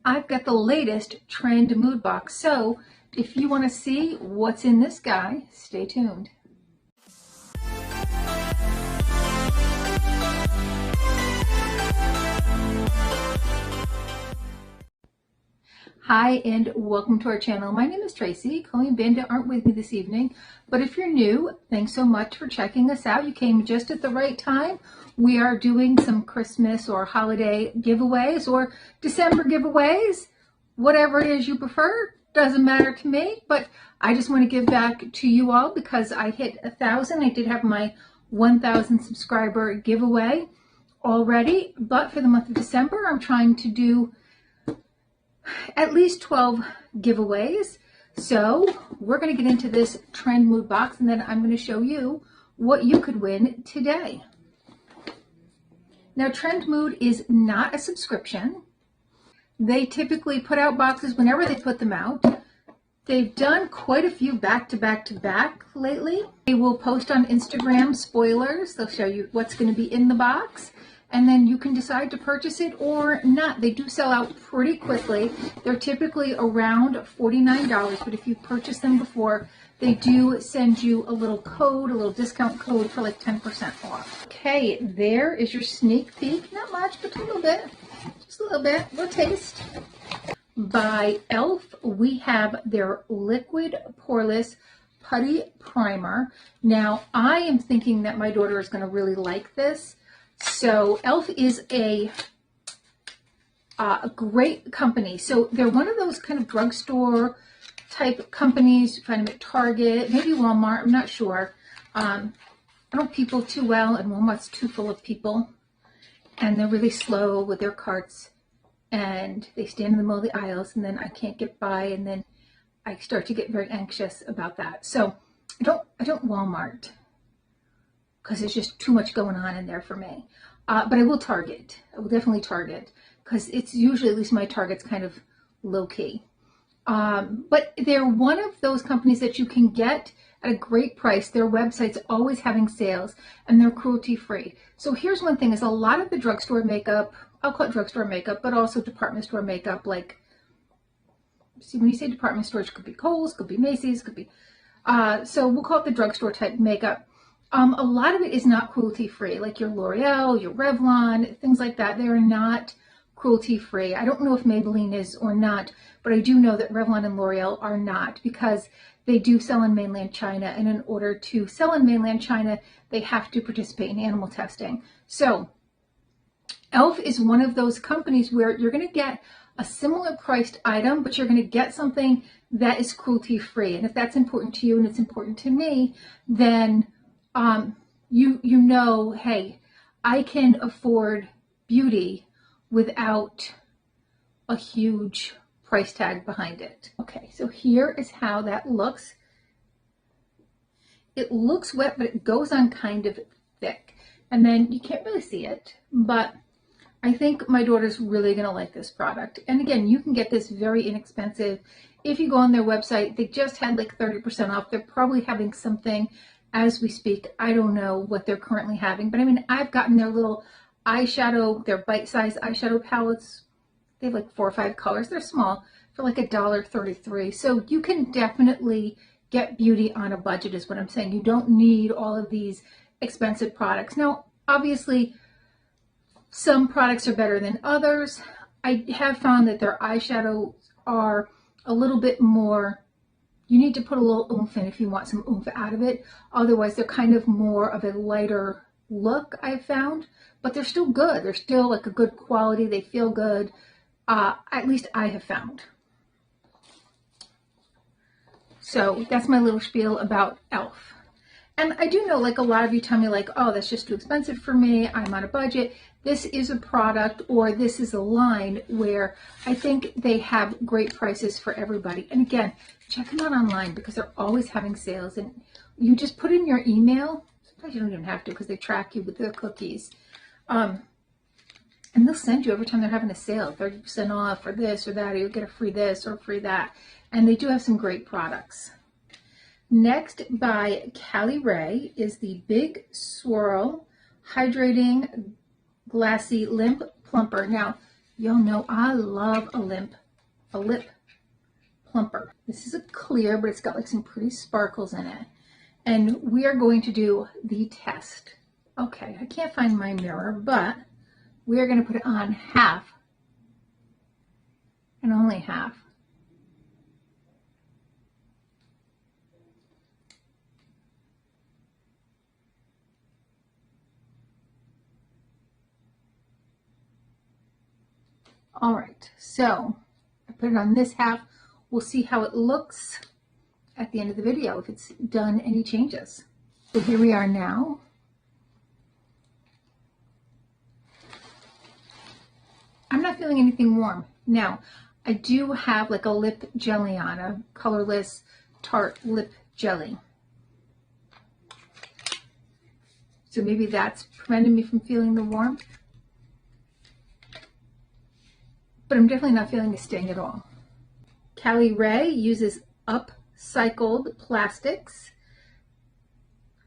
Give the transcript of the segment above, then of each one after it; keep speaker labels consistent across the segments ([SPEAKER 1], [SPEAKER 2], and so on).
[SPEAKER 1] I've got the latest trend mood box. So if you want to see what's in this guy, stay tuned. Hi and welcome to our channel. My name is Tracey. Chloe Bandit aren't with me this evening, but if you're new, thanks so much for checking us out. You came just at the right time. We are doing some Christmas or holiday giveaways or December giveaways, whatever it is you prefer. Doesn't matter to me, but I just want to give back to you all because I hit 1,000. I did have my 1,000 subscriber giveaway already, but for the month of December, I'm trying to do at least 12 giveaways. So we're going to get into this trend mood box, and then I'm going to show you what you could win today. Now, Trendmood is not a subscription. They typically put out boxes whenever they put them out. They've done quite a few back to back to back lately. They will post on Instagram spoilers. They'll show you what's going to be in the box, and then you can decide to purchase it or not. They do sell out pretty quickly. They're typically around $49, but if you purchase them before, they do send you a little code, a little discount code for like 10% off. Okay, there is your sneak peek. Not much, but a little bit. Just a little bit, a little taste. By e.l.f., we have their liquid poreless putty primer. Now, I am thinking that my daughter is going to really like this. So e.l.f. is a great company. So they're one of those kind of drugstore type companies. You find them at Target, maybe Walmart, I'm not sure. I don't people too well, and Walmart's too full of people. And they're really slow with their carts. And they stand in the middle of the aisles, and then I can't get by, and then I start to get very anxious about that. So I don't Walmart, because there's just too much going on in there for me. But I will Target. I will definitely Target, because it's usually, at least my Target's kind of low-key. But they're one of those companies that you can get at a great price. Their website's always having sales, and they're cruelty-free. So here's one thing, is a lot of the drugstore makeup, I'll call it drugstore makeup, but also department store makeup, like, see, when you say department stores, it could be Kohl's, could be Macy's, could be, so we'll call it the drugstore type makeup. A lot of it is not cruelty-free, like your L'Oreal, your Revlon, things like that. They're not cruelty-free. I don't know if Maybelline is or not, but I do know that Revlon and L'Oreal are not, because they do sell in mainland China, and in order to sell in mainland China, they have to participate in animal testing. So e.l.f. is one of those companies where you're going to get a similar priced item, but you're going to get something that is cruelty-free. And if that's important to you and it's important to me, then you know, hey, I can afford beauty without a huge price tag behind it. Okay, so here is how that looks. It looks wet, but it goes on kind of thick. And then you can't really see it, but I think my daughter's really going to like this product. And again, you can get this very inexpensive. If you go on their website, they just had like 30% off. They're probably having something as we speak. I don't know what they're currently having, but I mean, I've gotten their little eyeshadow, their bite-sized eyeshadow palettes. They have like 4 or 5 colors. They're small for like $1.33. So you can definitely get beauty on a budget is what I'm saying. You don't need all of these expensive products. Now, obviously, some products are better than others. I have found that their eyeshadows are a little bit more, you need to put a little oomph in if you want some oomph out of it. Otherwise, they're kind of more of a lighter look, I've found. But they're still good. They're still like a good quality. They feel good. At least I have found. So that's my little spiel about e.l.f. And I do know, like, a lot of you tell me, like, oh, that's just too expensive for me. I'm on a budget. This is a product, or this is a line where I think they have great prices for everybody. And again, check them out online, because they're always having sales. And you just put in your email. Sometimes you don't even have to, because they track you with their cookies. And they'll send you every time they're having a sale, 30% off, or this or that, or you'll get a free this or free that. And they do have some great products. Next, by Cali Ray, is the Big Swirl Hydrating Glassy Limp Plumper. Now, Y'all know I love a lip plumper. This is a clear, but it's got like some pretty sparkles in it. And we are going to do the test. Okay, I can't find my mirror, but we are going to put it on half and only half. All right, so I put it on this half. We'll see how it looks at the end of the video, if it's done any changes. So here we are now. I'm not feeling anything warm. Now, I do have like a lip jelly on, a colorless Tarte lip jelly. So maybe that's preventing me from feeling the warmth. But I'm definitely not feeling the sting at all. Cali Ray uses upcycled plastics,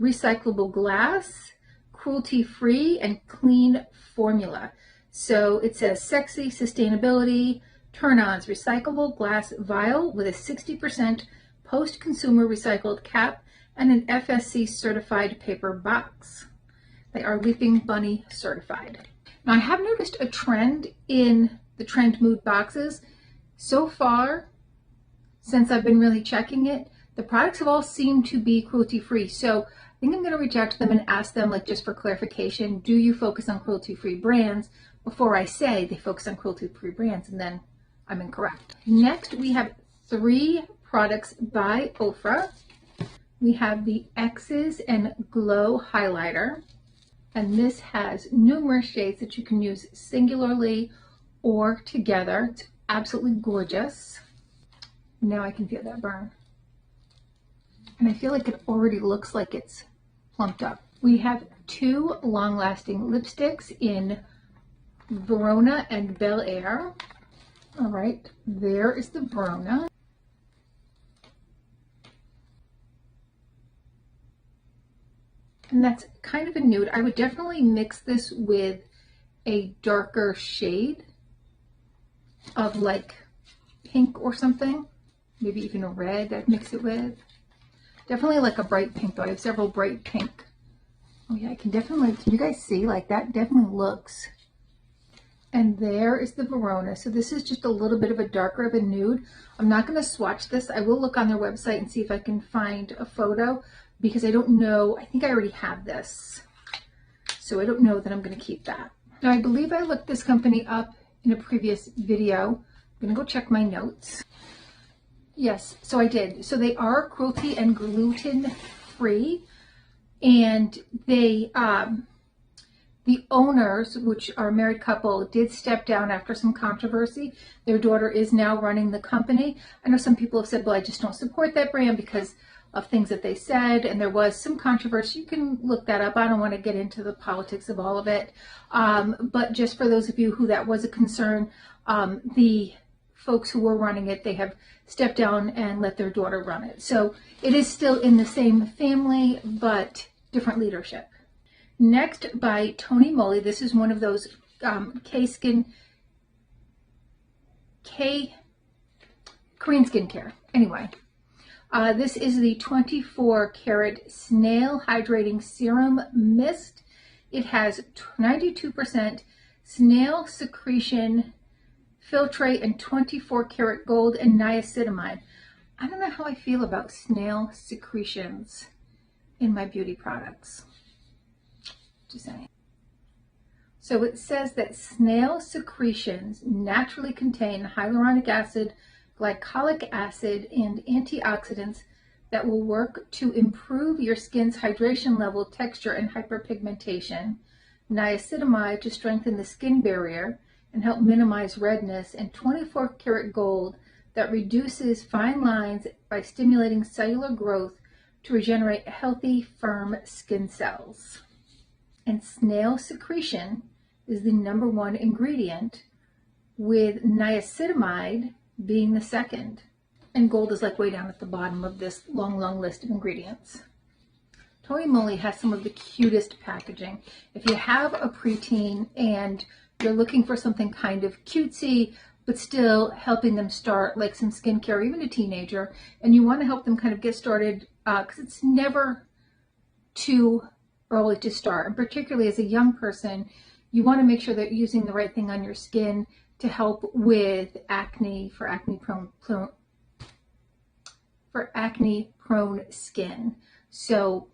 [SPEAKER 1] recyclable glass, cruelty-free, and clean formula. So it says sexy sustainability, turn-ons, recyclable glass vial with a 60% post-consumer recycled cap and an FSC certified paper box. They are Leaping Bunny certified. Now I have noticed a trend in the Trendmood boxes. So far, since I've been really checking it, the products have all seemed to be cruelty-free. So I think I'm going to reach out to them and ask them, like, just for clarification, do you focus on cruelty-free brands, before I say they focus on cruelty-free brands, and then I'm incorrect. Next, we have 3 products by Ofra. We have the X's and Glow highlighter, and this has numerous shades that you can use singularly or together. It's absolutely gorgeous. Now I can feel that burn. And I feel like it already looks like it's plumped up. We have 2 long-lasting lipsticks in Verona and Bel Air. All right, there is the Verona. And that's kind of a nude. I would definitely mix this with a darker shade of like pink or something, maybe even a red I'd mix it with. Definitely like a bright pink though. I have several bright pink. Oh yeah, I can definitely, can you guys see? Like that definitely looks. And there is the Verona. So this is just a little bit of a darker of a nude. I'm not going to swatch this. I will look on their website and see if I can find a photo, because I don't know. I think I already have this. So I don't know that I'm going to keep that. Now I believe I looked this company up in a previous video. I'm going to go check my notes. Yes, so I did. So they are cruelty and gluten free, and they, the owners, which are a married couple, did step down after some controversy. Their daughter is now running the company. I know some people have said, well, I just don't support that brand because of things that they said, and there was some controversy. You can look that up. I don't want to get into the politics of all of it. But just for those of you who that was a concern, the folks who were running it, they have stepped down and let their daughter run it. So it is still in the same family, but different leadership. Next, by Tony Moly. This is one of those Korean skincare. Anyway, this is the 24 karat snail hydrating serum mist. It has 92% snail secretion filtrate and 24 karat gold and niacinamide. I don't know how I feel about snail secretions in my beauty products. Just saying. So it says that snail secretions naturally contain hyaluronic acid, glycolic acid, and antioxidants that will work to improve your skin's hydration level, texture, and hyperpigmentation, niacinamide to strengthen the skin barrier and help minimize redness, and 24 karat gold that reduces fine lines by stimulating cellular growth to regenerate healthy, firm skin cells. And snail secretion is the #1 ingredient, with niacinamide being the second. And gold is like way down at the bottom of this long list of ingredients. Tony Moly has some of the cutest packaging. If you have a preteen and you're looking for something kind of cutesy, but still helping them start like some skincare, even a teenager, and you want to help them kind of get started because it's never too early to start. And particularly as a young person, you want to make sure that you're using the right thing on your skin to help with acne, for acne prone skin. So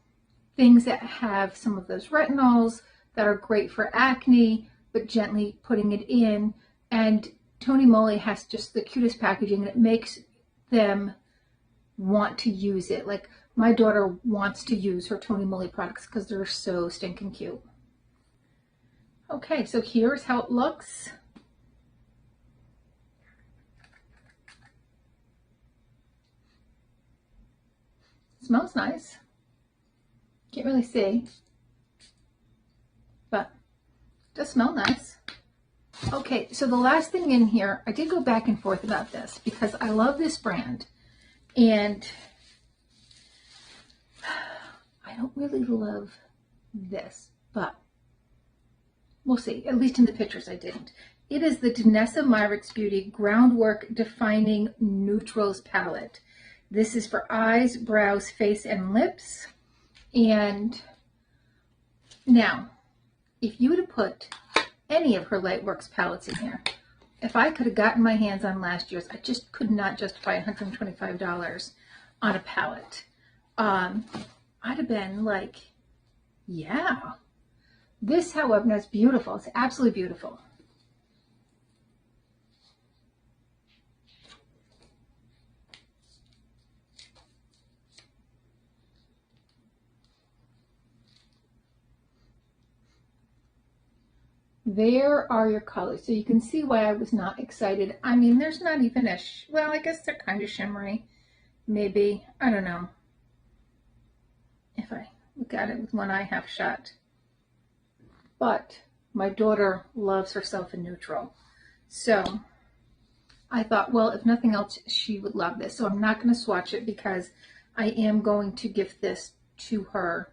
[SPEAKER 1] things that have some of those retinols that are great for acne, but gently putting it in. And Tony Moly has just the cutest packaging, and it makes them want to use it. Like my daughter wants to use her Tony Moly products because they're so stinking cute. Okay, so here's how it looks. Smells nice. Can't really see, but it does smell nice. Okay, so the last thing in here, I did go back and forth about this because I love this brand, and I don't really love this, but we'll see. At least in the pictures I didn't. It is the Danessa Myricks Beauty Groundwork Defining Neutrals Palette. This is for eyes, brows, face, and lips. And now, if you would have put any of her Lightworks palettes in here, if I could have gotten my hands on last year's, I just could not justify $125 on a palette. I'd have been like, yeah. This, however, is beautiful. It's absolutely beautiful. There are your colors. So you can see why I was not excited. I mean, there's not even a, well, I guess they're kind of shimmery. Maybe, I don't know. If I look at it with one eye half shut. But my daughter loves herself in neutral. So I thought, well, if nothing else, she would love this. So I'm not going to swatch it because I am going to gift this to her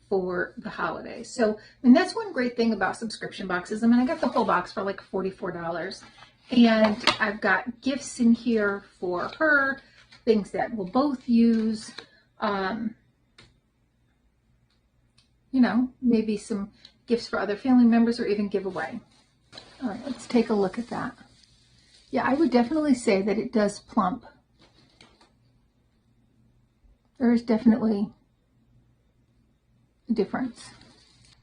[SPEAKER 1] for the holidays. So, and that's one great thing about subscription boxes. I mean, I got the whole box for like $44, and I've got gifts in here for her, things that we'll both use, you know, maybe some gifts for other family members or even giveaway. All right, let's take a look at that. Yeah, I would definitely say that it does plump. There is definitely difference.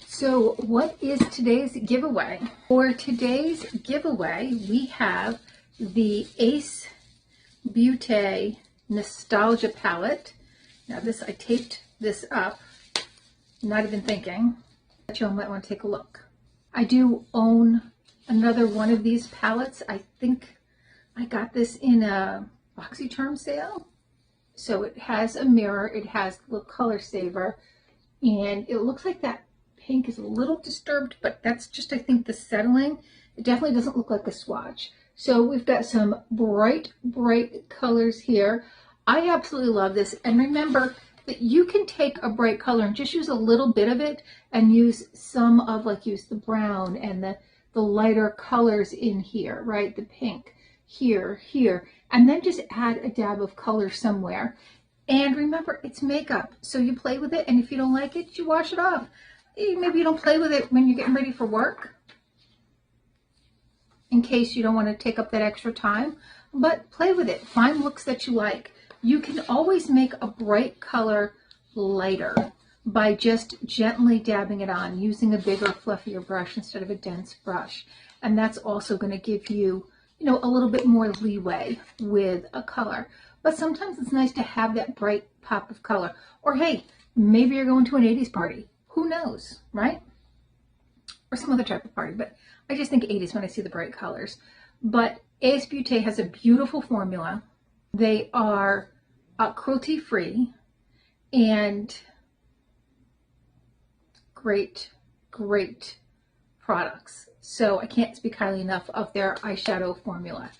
[SPEAKER 1] So what is today's giveaway? For today's giveaway, we have the Ace Beauté Nostalgia Palette. Now this, I taped this up, not even thinking. But you might want to take a look. I do own another one of these palettes. I think I got this in a BoxyCharm sale. So it has a mirror, it has the color saver, and it looks like that pink is a little disturbed, but that's just, I think, the settling. It definitely doesn't look like a swatch. So we've got some bright, bright colors here. I absolutely love this. And remember that you can take a bright color and just use a little bit of it and use some of, like, use the brown and the lighter colors in here, right? The pink here, here, and then just add a dab of color somewhere. And remember, it's makeup, so you play with it, and if you don't like it, you wash it off. Maybe you don't play with it when you're getting ready for work, in case you don't want to take up that extra time, but play with it. Find looks that you like. You can always make a bright color lighter by just gently dabbing it on, using a bigger, fluffier brush instead of a dense brush. And that's also going to give you, you know, a little bit more leeway with a color. But sometimes it's nice to have that bright pop of color. Or hey, maybe you're going to an 80s party. Who knows, right? Or some other type of party. But I just think 80s when I see the bright colors. But Ace Beauté has a beautiful formula. They are cruelty-free and great, great products. So I can't speak highly enough of their eyeshadow formula.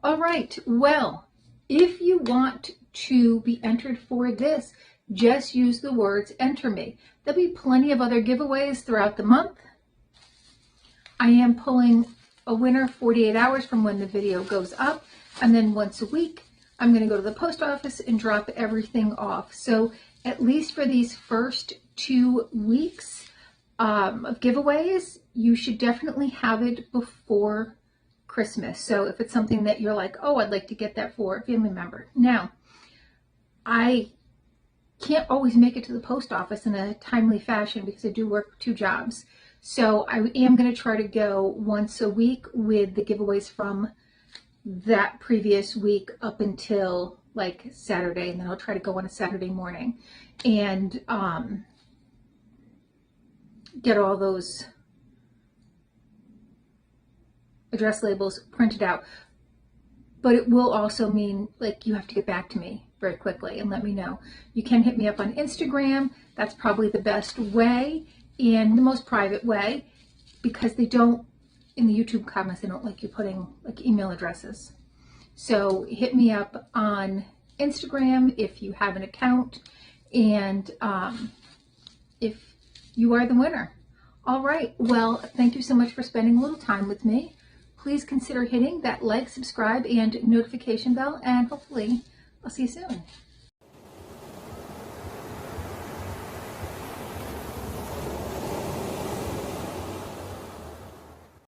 [SPEAKER 1] All right, well, if you want to be entered for this, just use the words "enter me." There'll be plenty of other giveaways throughout the month. I am pulling a winner 48 hours from when the video goes up, and then once a week I'm going to go to the post office and drop everything off. So at least for these first 2 weeks of giveaways, you should definitely have it before Christmas. So if it's something that you're like, oh, I'd like to get that for a family member. Now, I can't always make it to the post office in a timely fashion because I do work 2 jobs. So I am going to try to go once a week with the giveaways from that previous week up until like Saturday, and then I'll try to go on a Saturday morning and get all those address labels printed out. But it will also mean like you have to get back to me very quickly and let me know. You can hit me up on Instagram. That's probably the best way and the most private way, because they don't, in the YouTube comments, they don't like you putting like email addresses. So hit me up on Instagram if you have an account, and if you are the winner. All right, well, thank you so much for spending a little time with me. Please consider hitting that like, subscribe, and notification bell, and hopefully I'll see you soon.